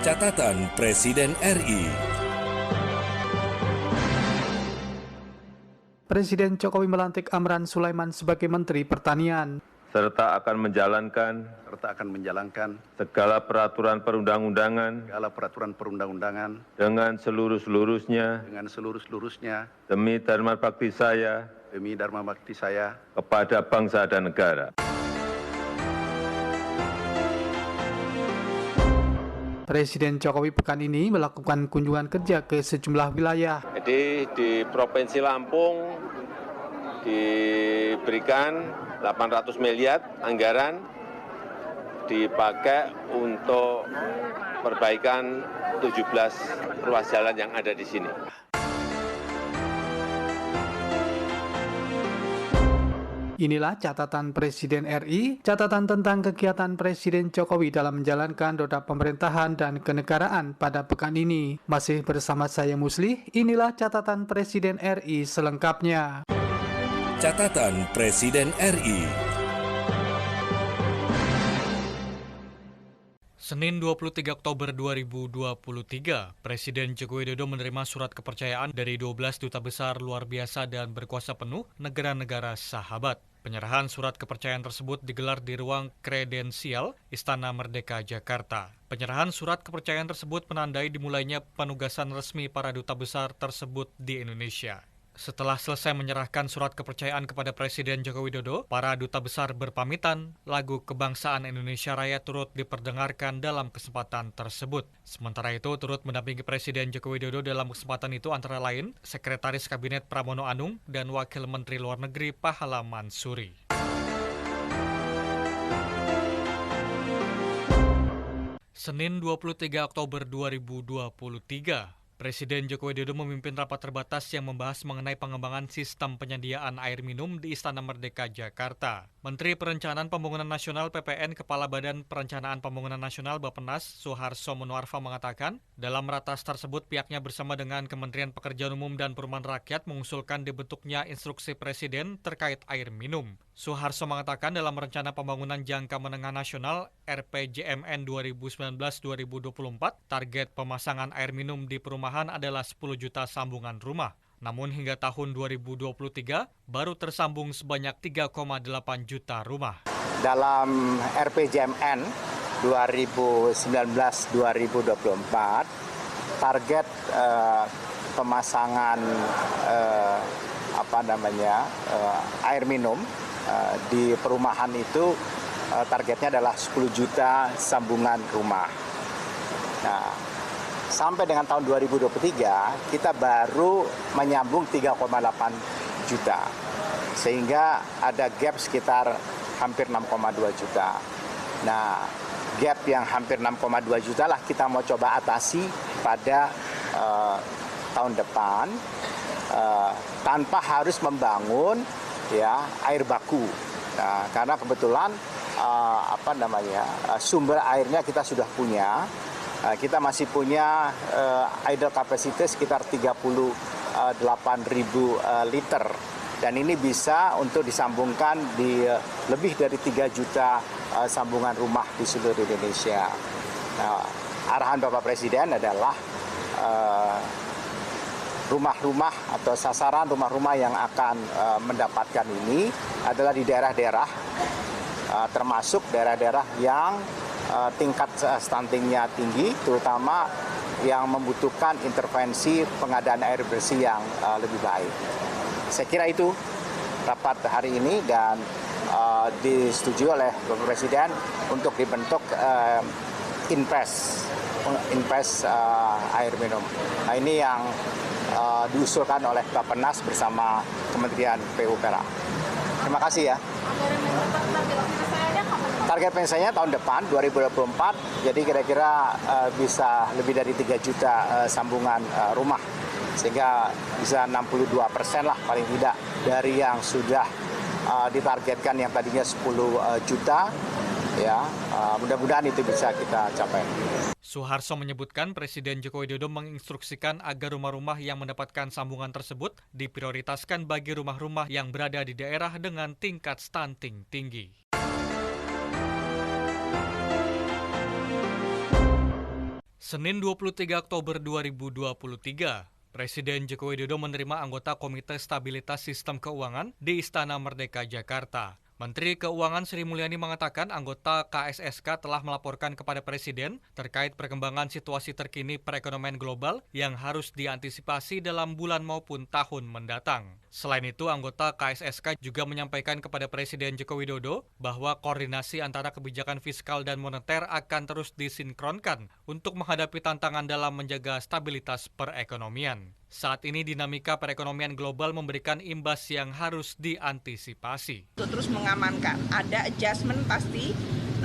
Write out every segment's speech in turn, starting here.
Catatan Presiden RI. Presiden Jokowi melantik Amran Sulaiman sebagai Menteri Pertanian. Serta akan menjalankan segala peraturan perundang-undangan dengan seluruh-seluruhnya demi dharma bakti saya kepada bangsa dan negara. Presiden Jokowi pekan ini melakukan kunjungan kerja ke sejumlah wilayah. Jadi di Provinsi Lampung diberikan 800 miliar anggaran dipakai untuk perbaikan 17 ruas jalan yang ada di sini. Inilah catatan Presiden RI, catatan tentang kegiatan Presiden Jokowi dalam menjalankan roda pemerintahan dan kenegaraan pada pekan ini. Masih bersama saya Musli, inilah catatan Presiden RI selengkapnya. Catatan Presiden RI. Senin 23 Oktober 2023, Presiden Joko Widodo menerima surat kepercayaan dari 12 duta besar luar biasa dan berkuasa penuh negara-negara sahabat. Penyerahan surat kepercayaan tersebut digelar di ruang kredensial Istana Merdeka, Jakarta. Penyerahan surat kepercayaan tersebut menandai dimulainya penugasan resmi para duta besar tersebut di Indonesia. Setelah selesai menyerahkan surat kepercayaan kepada Presiden Joko Widodo, para duta besar berpamitan, lagu Kebangsaan Indonesia Raya turut diperdengarkan dalam kesempatan tersebut. Sementara itu, turut mendampingi Presiden Joko Widodo dalam kesempatan itu antara lain, Sekretaris Kabinet Pramono Anung dan Wakil Menteri Luar Negeri Pahala Mansuri. Senin 23 Oktober 2023, Presiden Joko Widodo memimpin rapat terbatas yang membahas mengenai pengembangan sistem penyediaan air minum di Istana Merdeka, Jakarta. Menteri Perencanaan Pembangunan Nasional (PPN) Kepala Badan Perencanaan Pembangunan Nasional Bappenas Suharso Monoarfa mengatakan, dalam ratas tersebut pihaknya bersama dengan Kementerian Pekerjaan Umum dan Perumahan Rakyat mengusulkan dibentuknya instruksi Presiden terkait air minum. Suharso mengatakan dalam Rencana Pembangunan Jangka Menengah Nasional RPJMN 2019-2024, target pemasangan air minum di perumahan adalah 10 juta sambungan rumah. Namun hingga tahun 2023 baru tersambung sebanyak 3,8 juta rumah. Dalam RPJMN 2019-2024, target pemasangan air minum di perumahan itu targetnya adalah 10 juta sambungan rumah. Nah, sampai dengan tahun 2023 kita baru menyambung 3,8 juta. Sehingga ada gap sekitar hampir 6,2 juta. Nah, gap yang hampir 6,2 juta lah kita mau coba atasi pada tahun depan tanpa harus membangun air baku. Nah, karena kebetulan sumber airnya kita sudah punya. Kita masih punya idle capacity sekitar 38.000 liter. Dan ini bisa untuk disambungkan di lebih dari 3 juta sambungan rumah di seluruh Indonesia. Nah, arahan Bapak Presiden adalah rumah-rumah atau sasaran rumah-rumah yang akan mendapatkan ini adalah di daerah-daerah termasuk daerah-daerah yang tingkat stuntingnya tinggi, terutama yang membutuhkan intervensi pengadaan air bersih yang lebih baik. Saya kira itu rapat hari ini dan disetujui oleh Bapak Presiden untuk dibentuk Inpres air minum. Nah, ini yang diusulkan oleh Bappenas bersama Kementerian PUPR. Terima kasih ya. Target penyelesaiannya tahun depan 2024, jadi kira-kira bisa lebih dari 3 juta sambungan rumah, sehingga bisa 62% lah paling tidak dari yang sudah ditargetkan yang tadinya 10 juta. Ya, mudah-mudahan itu bisa kita capai. Suharso menyebutkan Presiden Joko Widodo menginstruksikan agar rumah-rumah yang mendapatkan sambungan tersebut diprioritaskan bagi rumah-rumah yang berada di daerah dengan tingkat stunting tinggi. Senin 23 Oktober 2023, Presiden Joko Widodo menerima anggota Komite Stabilitas Sistem Keuangan di Istana Merdeka, Jakarta. Menteri Keuangan Sri Mulyani mengatakan anggota KSSK telah melaporkan kepada Presiden terkait perkembangan situasi terkini perekonomian global yang harus diantisipasi dalam bulan maupun tahun mendatang. Selain itu, anggota KSSK juga menyampaikan kepada Presiden Joko Widodo bahwa koordinasi antara kebijakan fiskal dan moneter akan terus disinkronkan untuk menghadapi tantangan dalam menjaga stabilitas perekonomian. Saat ini dinamika perekonomian global memberikan imbas yang harus diantisipasi. Untuk terus mengamankan, ada adjustment pasti,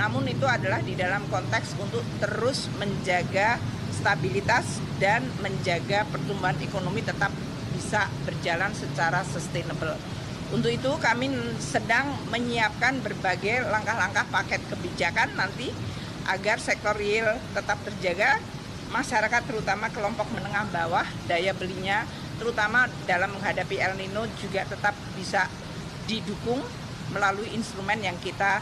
namun itu adalah di dalam konteks untuk terus menjaga stabilitas dan menjaga pertumbuhan ekonomi tetap bisa berjalan secara sustainable. Untuk itu kami sedang menyiapkan berbagai langkah-langkah paket kebijakan nanti agar sektor real tetap terjaga, masyarakat terutama kelompok menengah bawah daya belinya terutama dalam menghadapi El Nino juga tetap bisa didukung melalui instrumen yang kita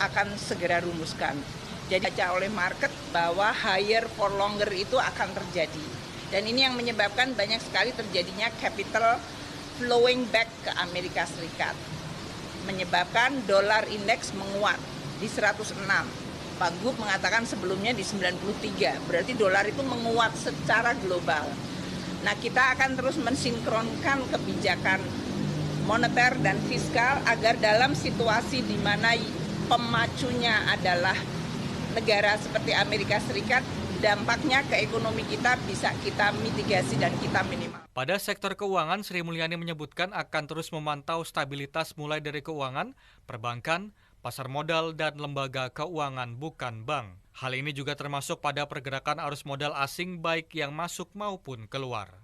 akan segera rumuskan. Jadi baca oleh market bahwa higher for longer itu akan terjadi. Dan ini yang menyebabkan banyak sekali terjadinya capital flowing back ke Amerika Serikat. Menyebabkan dolar indeks menguat di 106. Pak Gub mengatakan sebelumnya di 93, berarti dolar itu menguat secara global. Nah, kita akan terus mensinkronkan kebijakan moneter dan fiskal agar dalam situasi di mana pemacunya adalah negara seperti Amerika Serikat, dampaknya ke ekonomi kita bisa kita mitigasi dan kita minimal. Pada sektor keuangan, Sri Mulyani menyebutkan akan terus memantau stabilitas mulai dari keuangan, perbankan, pasar modal, dan lembaga keuangan bukan bank. Hal ini juga termasuk pada pergerakan arus modal asing baik yang masuk maupun keluar.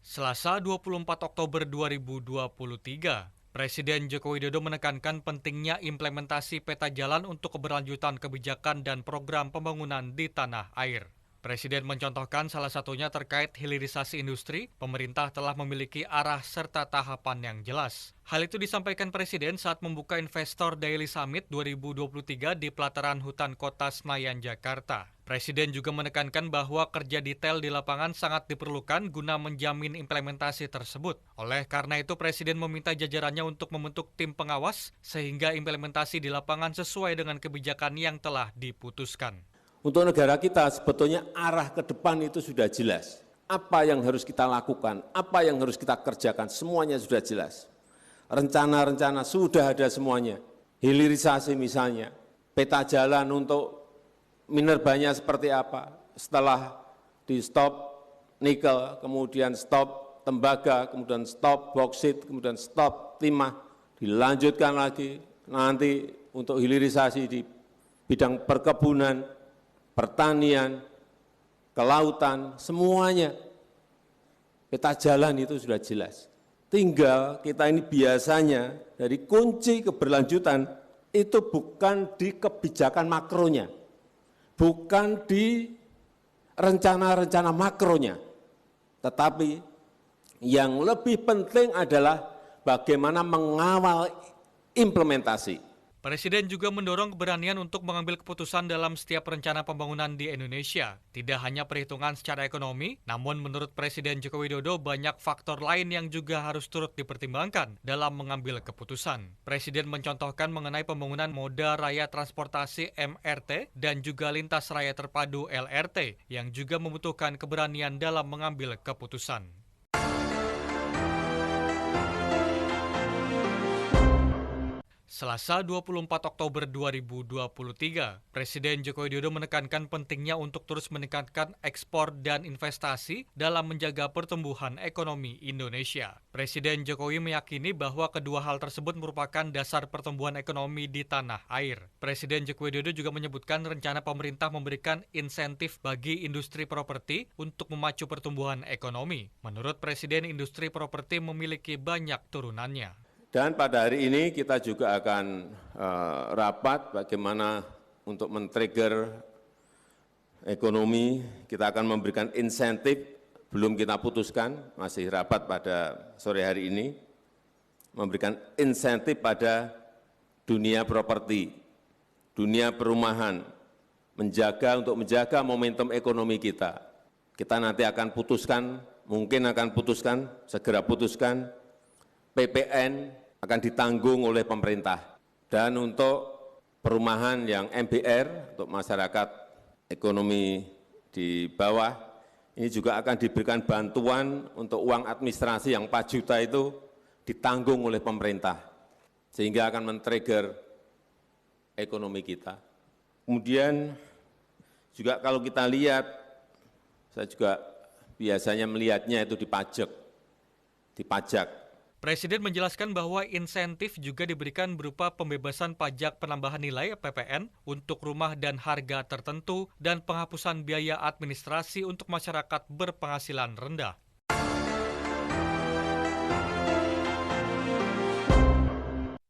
Selasa 24 Oktober 2023, Presiden Joko Widodo menekankan pentingnya implementasi peta jalan untuk keberlanjutan kebijakan dan program pembangunan di tanah air. Presiden mencontohkan salah satunya terkait hilirisasi industri, pemerintah telah memiliki arah serta tahapan yang jelas. Hal itu disampaikan Presiden saat membuka Investor Daily Summit 2023 di pelataran Hutan Kota Senayan, Jakarta. Presiden juga menekankan bahwa kerja detail di lapangan sangat diperlukan guna menjamin implementasi tersebut. Oleh karena itu, Presiden meminta jajarannya untuk membentuk tim pengawas sehingga implementasi di lapangan sesuai dengan kebijakan yang telah diputuskan. Untuk negara kita sebetulnya arah ke depan itu sudah jelas. Apa yang harus kita lakukan, apa yang harus kita kerjakan, semuanya sudah jelas. Rencana-rencana sudah ada semuanya. Hilirisasi misalnya, peta jalan untuk minerbanya seperti apa. Setelah di stop nikel, kemudian stop tembaga, kemudian stop boksit, kemudian stop timah, dilanjutkan lagi nanti untuk hilirisasi di bidang perkebunan, pertanian, kelautan, semuanya. Peta jalan itu sudah jelas. Tinggal kita ini biasanya dari kunci keberlanjutan itu bukan di kebijakan makronya, bukan di rencana-rencana makronya, tetapi yang lebih penting adalah bagaimana mengawal implementasi. Presiden juga mendorong keberanian untuk mengambil keputusan dalam setiap rencana pembangunan di Indonesia. Tidak hanya perhitungan secara ekonomi, namun menurut Presiden Joko Widodo banyak faktor lain yang juga harus turut dipertimbangkan dalam mengambil keputusan. Presiden mencontohkan mengenai pembangunan moda raya transportasi MRT dan juga lintas raya terpadu LRT yang juga membutuhkan keberanian dalam mengambil keputusan. Selasa 24 Oktober 2023, Presiden Joko Widodo menekankan pentingnya untuk terus meningkatkan ekspor dan investasi dalam menjaga pertumbuhan ekonomi Indonesia. Presiden Jokowi meyakini bahwa kedua hal tersebut merupakan dasar pertumbuhan ekonomi di tanah air. Presiden Joko Widodo juga menyebutkan rencana pemerintah memberikan insentif bagi industri properti untuk memacu pertumbuhan ekonomi. Menurut Presiden, industri properti memiliki banyak turunannya. Dan pada hari ini kita juga akan rapat bagaimana untuk men-trigger ekonomi. Kita akan memberikan insentif, belum kita putuskan, masih rapat pada sore hari ini, memberikan insentif pada dunia properti dunia perumahan, untuk menjaga momentum ekonomi kita. Kita nanti akan segera putuskan, PPN akan ditanggung oleh pemerintah. Dan untuk perumahan yang MBR, untuk masyarakat ekonomi di bawah, ini juga akan diberikan bantuan untuk uang administrasi yang 4 juta itu ditanggung oleh pemerintah, sehingga akan men-trigger ekonomi kita. Kemudian juga kalau kita lihat, saya juga biasanya melihatnya itu dipajak. Presiden menjelaskan bahwa insentif juga diberikan berupa pembebasan pajak penambahan nilai PPN untuk rumah dan harga tertentu dan penghapusan biaya administrasi untuk masyarakat berpenghasilan rendah.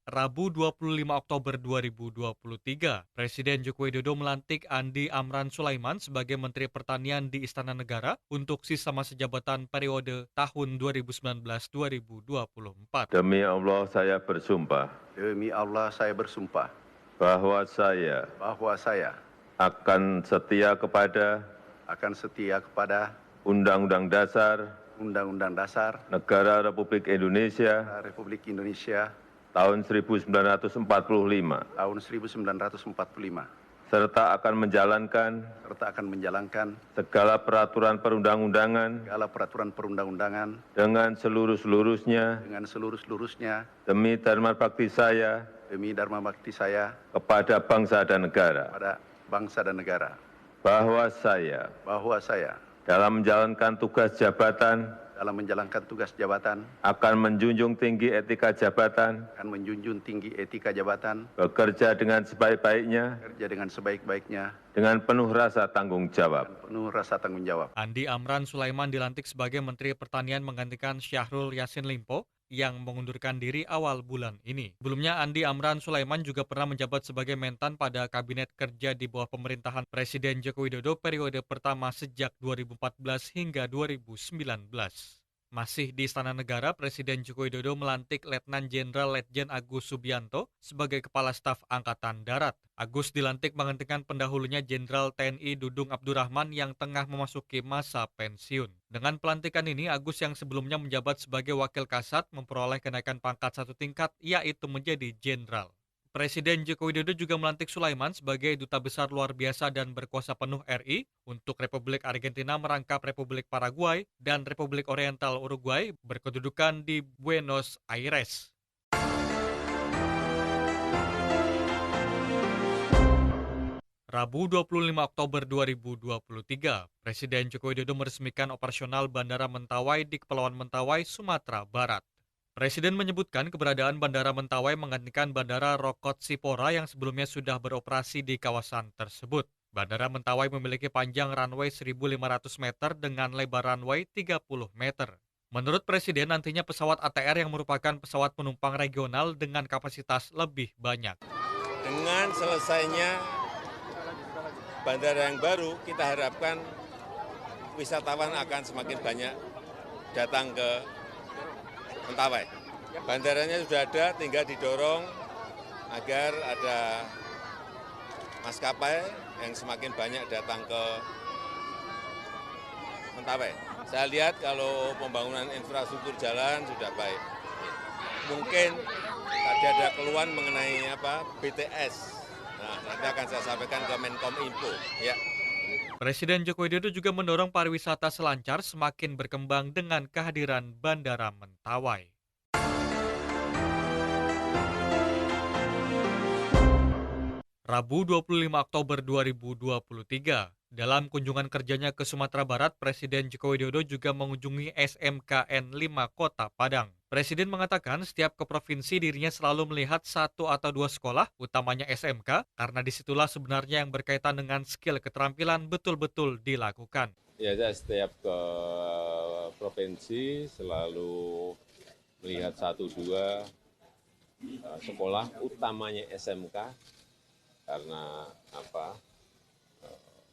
Rabu 25 Oktober 2023, Presiden Joko Widodo melantik Andi Amran Sulaiman sebagai Menteri Pertanian di Istana Negara untuk sisa masa jabatan periode tahun 2019-2024. Demi Allah saya bersumpah. Demi Allah saya bersumpah. Bahwa saya. Akan setia kepada. Undang-Undang Dasar. Negara Republik Indonesia. Tahun 1945. Serta akan menjalankan. Segala peraturan perundang-undangan. Dengan seluruh-seluruhnya. Demi dharma bakti saya. Kepada bangsa dan negara. Bahwa saya. Dalam menjalankan tugas jabatan. Akan menjunjung tinggi etika jabatan. Bekerja dengan sebaik-baiknya. Dengan penuh rasa tanggung jawab. Andi Amran Sulaiman dilantik sebagai Menteri Pertanian menggantikan Syahrul Yassin Limpo yang mengundurkan diri awal bulan ini. Sebelumnya, Andi Amran Sulaiman juga pernah menjabat sebagai Mentan pada Kabinet Kerja di bawah pemerintahan Presiden Joko Widodo periode pertama sejak 2014 hingga 2019. Masih di Istana Negara, Presiden Joko Widodo melantik Letnan Jenderal Letjen Agus Subianto sebagai Kepala Staf Angkatan Darat. Agus dilantik menggantikan pendahulunya Jenderal TNI Dudung Abdurrahman yang tengah memasuki masa pensiun. Dengan pelantikan ini, Agus yang sebelumnya menjabat sebagai Wakil Kasat memperoleh kenaikan pangkat 1 tingkat, yaitu menjadi Jenderal. Presiden Joko Widodo juga melantik Sulaiman sebagai Duta Besar Luar Biasa dan Berkuasa Penuh RI untuk Republik Argentina merangkap Republik Paraguay dan Republik Oriental Uruguay berkedudukan di Buenos Aires. Rabu 25 Oktober 2023, Presiden Joko Widodo meresmikan operasional Bandara Mentawai di Kepulauan Mentawai, Sumatera Barat. Presiden menyebutkan keberadaan Bandara Mentawai menggantikan Bandara Rokot Sipora yang sebelumnya sudah beroperasi di kawasan tersebut. Bandara Mentawai memiliki panjang runway 1.500 meter dengan lebar runway 30 meter. Menurut Presiden, nantinya pesawat ATR yang merupakan pesawat penumpang regional dengan kapasitas lebih banyak. Dengan selesainya bandara yang baru, kita harapkan wisatawan akan semakin banyak datang ke Mentawai. Bandaranya sudah ada, tinggal didorong agar ada maskapai yang semakin banyak datang ke Mentawai. Saya lihat kalau pembangunan infrastruktur jalan sudah baik. Mungkin tadi ada keluhan mengenai BTS. Nah, nanti akan saya sampaikan ke Menkominfo. Ya. Presiden Joko Widodo juga mendorong pariwisata selancar semakin berkembang dengan kehadiran Bandara Mentawai. Rabu 25 Oktober 2023, dalam kunjungan kerjanya ke Sumatera Barat, Presiden Joko Widodo juga mengunjungi SMKN 5 Kota Padang. Presiden mengatakan setiap ke provinsi dirinya selalu melihat 1 atau 2 sekolah, utamanya SMK, karena disitulah sebenarnya yang berkaitan dengan skill keterampilan betul-betul dilakukan. Ya, saya setiap ke provinsi selalu melihat 1-2 sekolah, utamanya SMK, karena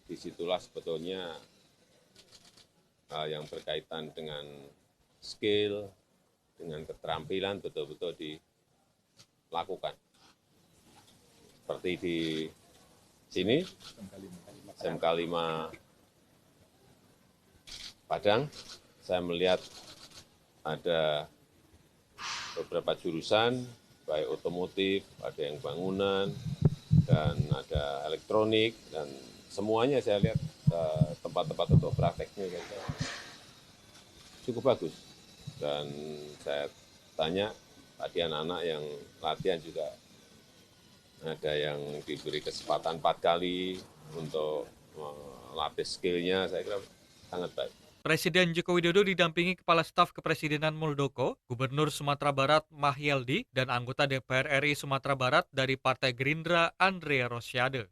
disitulah sebetulnya hal yang berkaitan dengan skill, dengan keterampilan betul-betul dilakukan. Seperti di sini, SMK 5 Padang, saya melihat ada beberapa jurusan, baik otomotif, ada yang bangunan, dan ada elektronik, dan semuanya saya lihat tempat-tempat untuk prakteknya cukup bagus. Dan saya tanya, tadi anak-anak yang latihan juga ada yang diberi kesempatan 4 kali untuk melatih skill-nya, saya kira sangat baik. Presiden Joko Widodo didampingi Kepala Staf Kepresidenan Muldoko, Gubernur Sumatera Barat Mahyeldi, dan anggota DPR RI Sumatera Barat dari Partai Gerindra Andre Rosiade.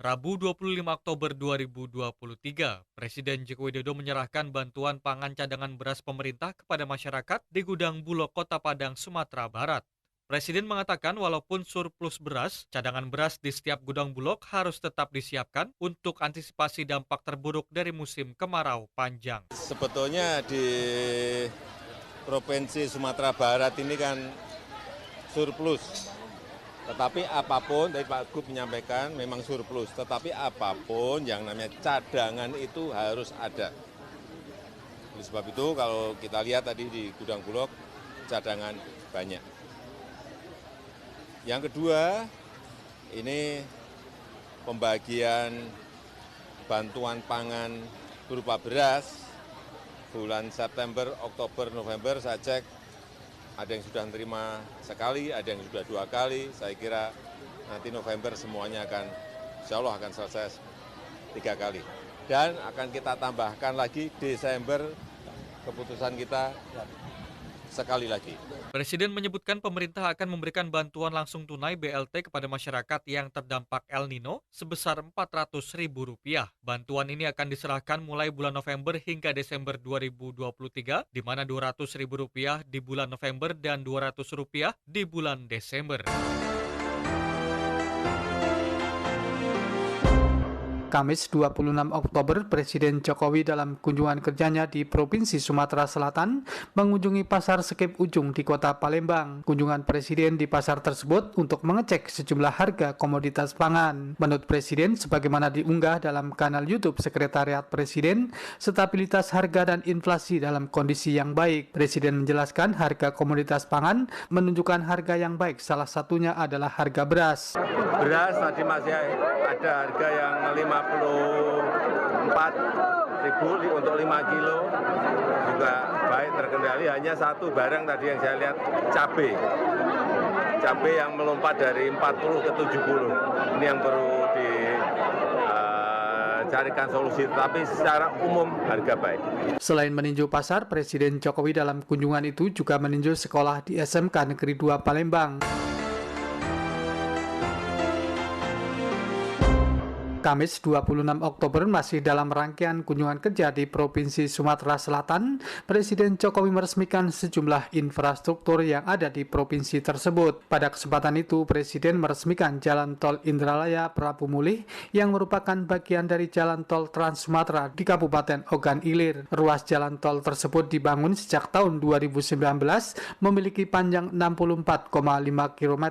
Rabu 25 Oktober 2023, Presiden Joko Widodo menyerahkan bantuan pangan cadangan beras pemerintah kepada masyarakat di Gudang Bulog Kota Padang, Sumatera Barat. Presiden mengatakan walaupun surplus beras, cadangan beras di setiap gudang Bulog harus tetap disiapkan untuk antisipasi dampak terburuk dari musim kemarau panjang. Sebetulnya di Provinsi Sumatera Barat ini kan surplus. Tetapi apapun, tadi Pak Gub menyampaikan memang surplus, tetapi apapun yang namanya cadangan itu harus ada. Oleh sebab itu kalau kita lihat tadi di gudang Bulog, cadangan banyak. Yang kedua, ini pembagian bantuan pangan berupa beras bulan September, Oktober, November saya cek ada yang sudah menerima sekali, ada yang sudah 2 kali. Saya kira nanti November semuanya akan, insya Allah akan selesai 3 kali. Dan akan kita tambahkan lagi Desember, keputusan kita sekali lagi. Presiden menyebutkan pemerintah akan memberikan bantuan langsung tunai BLT kepada masyarakat yang terdampak El Nino sebesar Rp400.000. Bantuan ini akan diserahkan mulai bulan November hingga Desember 2023, di mana Rp200.000 di bulan November dan Rp200 di bulan Desember. Kamis 26 Oktober, Presiden Jokowi dalam kunjungan kerjanya di Provinsi Sumatera Selatan mengunjungi Pasar Sekip Ujung di Kota Palembang. Kunjungan Presiden di pasar tersebut untuk mengecek sejumlah harga komoditas pangan. Menurut Presiden, sebagaimana diunggah dalam kanal YouTube Sekretariat Presiden, stabilitas harga dan inflasi dalam kondisi yang baik. Presiden menjelaskan harga komoditas pangan menunjukkan harga yang baik, salah satunya adalah harga beras. Beras tadi masih ada harga yang 54.000 untuk 5 kilo, juga baik terkendali. Hanya satu barang tadi yang saya lihat, cabai yang melompat dari 40 ke 70. Ini yang perlu dicarikan solusi, tapi secara umum harga baik. Selain meninjau pasar, Presiden Jokowi dalam kunjungan itu juga meninjau sekolah di SMK Negeri 2 Palembang. Kamis 26 Oktober masih dalam rangkaian kunjungan kerja di Provinsi Sumatera Selatan, Presiden Jokowi meresmikan sejumlah infrastruktur yang ada di provinsi tersebut. Pada kesempatan itu, Presiden meresmikan Jalan Tol Indralaya Prabu Mulih yang merupakan bagian dari Jalan Tol Trans Sumatera di Kabupaten Ogan Ilir. Ruas jalan tol tersebut dibangun sejak tahun 2019, memiliki panjang 64,5 km.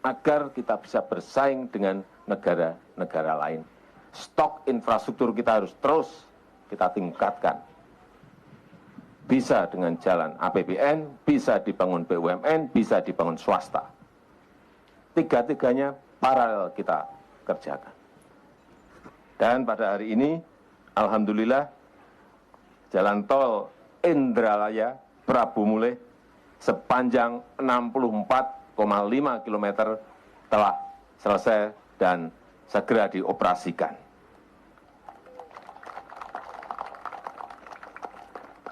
Agar kita bisa bersaing dengan negara-negara lain. Stok infrastruktur kita harus terus kita tingkatkan. Bisa dengan jalan APBN, bisa dibangun BUMN, bisa dibangun swasta. Tiga-tiganya paralel kita kerjakan. Dan pada hari ini, alhamdulillah, jalan tol Indralaya Prabu Mulih sepanjang 64,5 km telah selesai dan segera dioperasikan.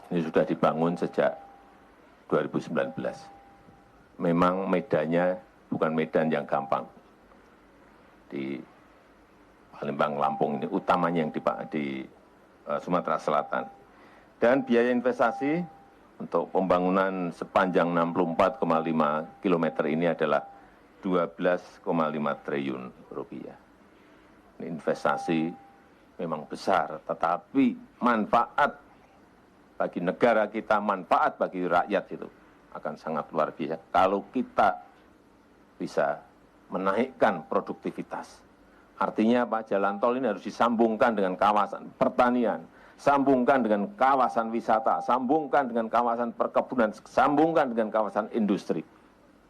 Ini sudah dibangun sejak 2019. Memang medannya bukan medan yang gampang. Di Palembang, Lampung ini utamanya yang di Sumatera Selatan. Dan biaya investasi untuk pembangunan sepanjang 64,5 km ini adalah 12,5 triliun rupiah. Ini investasi memang besar, tetapi manfaat bagi negara kita, manfaat bagi rakyat itu akan sangat luar biasa. Kalau kita bisa menaikkan produktivitas. Artinya Pak, jalan tol ini harus disambungkan dengan kawasan pertanian, sambungkan dengan kawasan wisata, sambungkan dengan kawasan perkebunan, sambungkan dengan kawasan industri.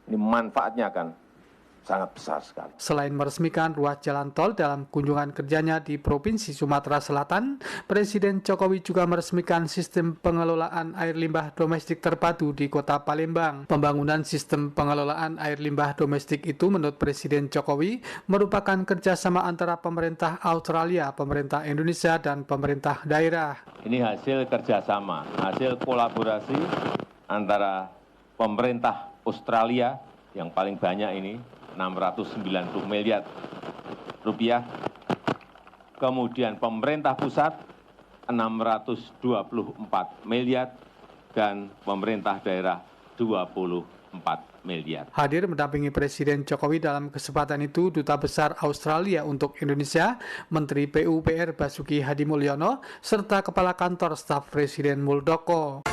Ini manfaatnya akan sangat besar sekali. Selain meresmikan ruas jalan tol dalam kunjungan kerjanya di Provinsi Sumatera Selatan, Presiden Jokowi juga meresmikan sistem pengelolaan air limbah domestik terpadu di Kota Palembang. Pembangunan sistem pengelolaan air limbah domestik itu menurut Presiden Jokowi merupakan kerjasama antara pemerintah Australia, pemerintah Indonesia, dan pemerintah daerah. Ini hasil kerjasama, hasil kolaborasi antara pemerintah Australia yang paling banyak ini, 690 miliar rupiah. Kemudian pemerintah pusat 624 miliar dan pemerintah daerah 24 miliar. Hadir mendampingi Presiden Jokowi dalam kesempatan itu Duta Besar Australia untuk Indonesia, Menteri PUPR Basuki Hadimulyono, serta Kepala Kantor Staf Presiden Muldoko.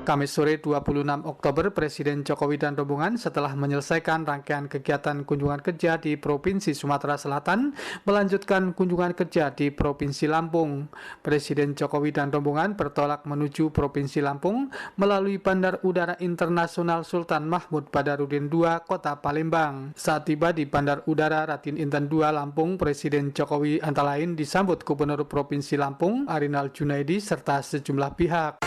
Kamis sore 26 Oktober, Presiden Jokowi dan rombongan setelah menyelesaikan rangkaian kegiatan kunjungan kerja di Provinsi Sumatera Selatan, melanjutkan kunjungan kerja di Provinsi Lampung. Presiden Jokowi dan rombongan bertolak menuju Provinsi Lampung melalui Bandar Udara Internasional Sultan Mahmud Badarudin II, Kota Palembang. Saat tiba di Bandar Udara Raden Inten II, Lampung, Presiden Jokowi antara lain disambut Gubernur Provinsi Lampung, Arinal Junaidi, serta sejumlah pihak.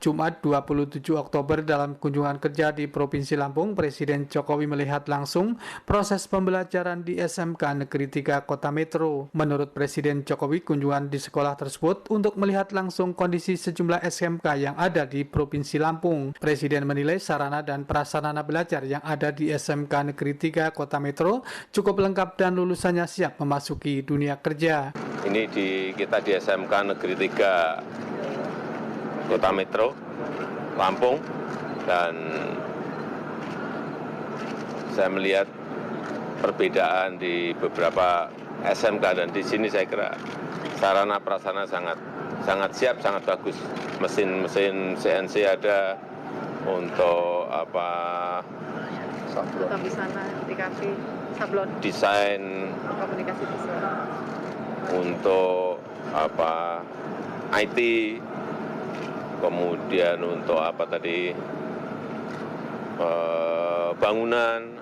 Jumat 27 Oktober dalam kunjungan kerja di Provinsi Lampung, Presiden Jokowi melihat langsung proses pembelajaran di SMK Negeri 3 Kota Metro. Menurut Presiden Jokowi, kunjungan di sekolah tersebut untuk melihat langsung kondisi sejumlah SMK yang ada di Provinsi Lampung. Presiden menilai sarana dan prasarana belajar yang ada di SMK Negeri 3 Kota Metro cukup lengkap dan lulusannya siap memasuki dunia kerja. Ini kita di SMK Negeri 3 Kota Metro, Lampung, dan saya melihat perbedaan di beberapa SMK dan di sini saya kira sarana prasarana sangat siap, sangat bagus. Mesin CNC ada untuk sablon, desain, komunikasi visual, untuk IT. Kemudian untuk bangunan,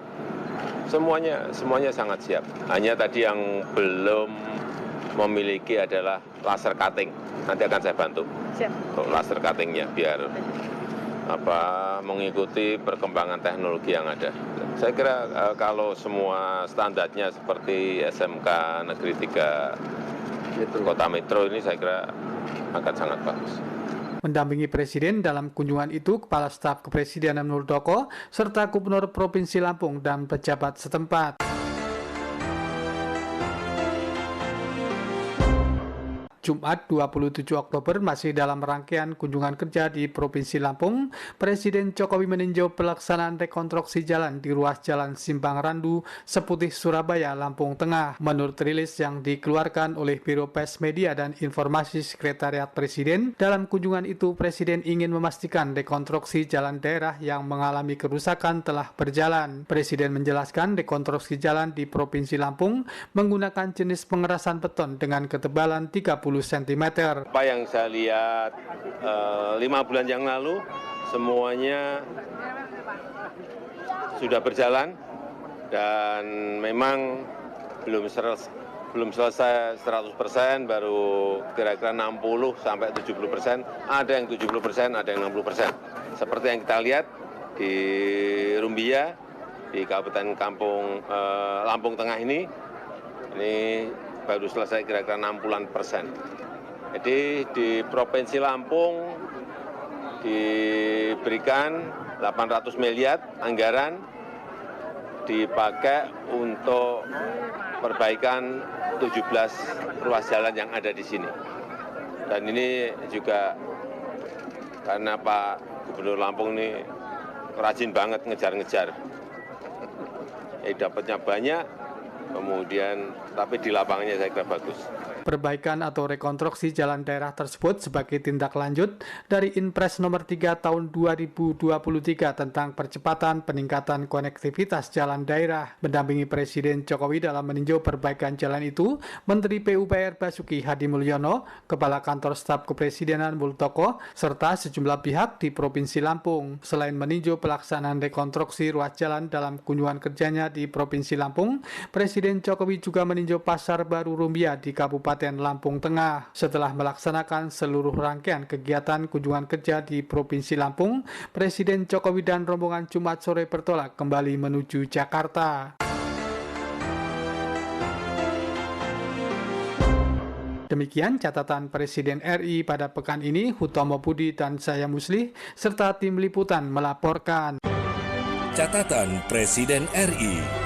semuanya sangat siap. Hanya tadi yang belum memiliki adalah laser cutting. Nanti akan saya bantu untuk laser cuttingnya biar mengikuti perkembangan teknologi yang ada. Saya kira kalau semua standarnya seperti SMK Negeri 3 Kota Metro ini saya kira akan sangat bagus. Mendampingi Presiden dalam kunjungan itu Kepala Staf Kepresidenan Muldoko serta Gubernur Provinsi Lampung dan pejabat setempat. Jumat 27 Oktober masih dalam rangkaian kunjungan kerja di Provinsi Lampung, Presiden Jokowi meninjau pelaksanaan rekonstruksi jalan di ruas Jalan Simpang Randu, Seputih, Surabaya, Lampung Tengah. Menurut rilis yang dikeluarkan oleh Biro Pers Media dan Informasi Sekretariat Presiden, dalam kunjungan itu Presiden ingin memastikan rekonstruksi jalan daerah yang mengalami kerusakan telah berjalan. Presiden menjelaskan rekonstruksi jalan di Provinsi Lampung menggunakan jenis pengerasan beton dengan ketebalan 30 cm. Apa yang saya lihat 5 bulan yang lalu semuanya sudah berjalan dan memang belum selesai 100%, baru kira-kira 60 sampai 70%, ada yang 70%, ada yang 60%. Seperti yang kita lihat di Rumbia, di Kabupaten Lampung Tengah ini baru selesai kira-kira 60%. Jadi di Provinsi Lampung diberikan 800 miliar anggaran dipakai untuk perbaikan 17 ruas jalan yang ada di sini. Dan ini juga karena Pak Gubernur Lampung ini rajin banget ngejar-ngejar. Dapatnya banyak, kemudian tapi di lapangannya saya kira bagus. Perbaikan atau rekonstruksi jalan daerah tersebut sebagai tindak lanjut dari Inpres nomor 3 tahun 2023 tentang percepatan peningkatan konektivitas jalan daerah. Mendampingi Presiden Jokowi dalam meninjau perbaikan jalan itu, Menteri PUPR Basuki Hadi Mulyono, Kepala Kantor Staf Kepresidenan Muldoko, serta sejumlah pihak di Provinsi Lampung. Selain meninjau pelaksanaan rekonstruksi ruas jalan dalam kunjungan kerjanya di Provinsi Lampung, Presiden Jokowi juga meninjau Pasar Baru Rumbia di Kabupaten Lampung Tengah. Setelah melaksanakan seluruh rangkaian kegiatan kunjungan kerja di Provinsi Lampung, Presiden Jokowi dan rombongan Jumat sore bertolak kembali menuju Jakarta. Demikian catatan Presiden RI pada pekan ini. Hutomo Budi dan saya Muslih serta tim liputan melaporkan. Catatan Presiden RI.